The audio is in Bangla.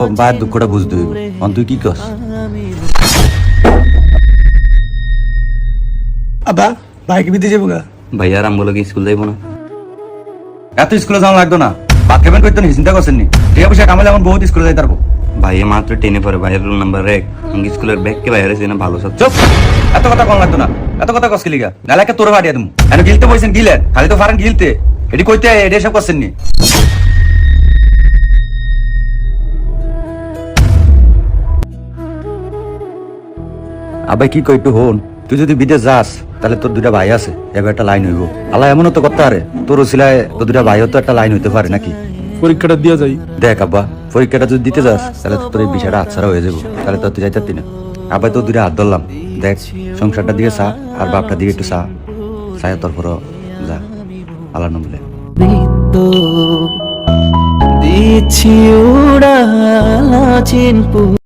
ভাইয়ের দুঃখটা বুঝতে হইব। তুই কি কস? আব্বা ভাইকে বিদেশ যাবো গা। ভাইয়া রাম বলে কি স্কুল যাইব না? এত স্কুলে যাওয়া লাগতো না, ভাত খাবেন করতেন চিন্তা করছেন নি? ঠিক আছে কামালে এমন বহুত স্কুলে যাই পারবো। ভাইয়া মাত্র টেনে পড়ে, ভাইয়ের রোল নাম্বার 1 স্কুলের ব্যাগকে বাইরে না ভালো সব। চুপ, এত কথা কম লাগতো না, এত কথা কস লিগা নালে একটা তোর ভাটিয়া তুমি এনে গিলতে বইছেন গিলেন খালি তো ফারেন গিলতে এটি কইতে এডি সব করছেন নি? আবার কি কই একটু হন, তুই যদি বিদেশ যাস তাহলে তোর দুটা ভাই আছে, এবার একটা লাইন হইব। আল্লাহ এমনও তো করতে পারে তোর ওসিলায় তোর দুটা ভাইও তো একটা লাইন হইতে পারে নাকি? পরীক্ষাটা দিয়া যাই। দেখ আব্বা, পরীক্ষাটা যদি দিতে যাস তাহলে তো তোর এই বিষয়টা হাতছাড়া হয়ে যাবো, তাহলে তো তুই যাইতে না। আবার তো দুটা হাত ধরলাম, দেখ সংসারটা দিকে চা আর বাপটা দিকে একটু চা চায়, তারপর যা আল্লাহ নবলে দিচ্ছি উড়ালা চিনপুর।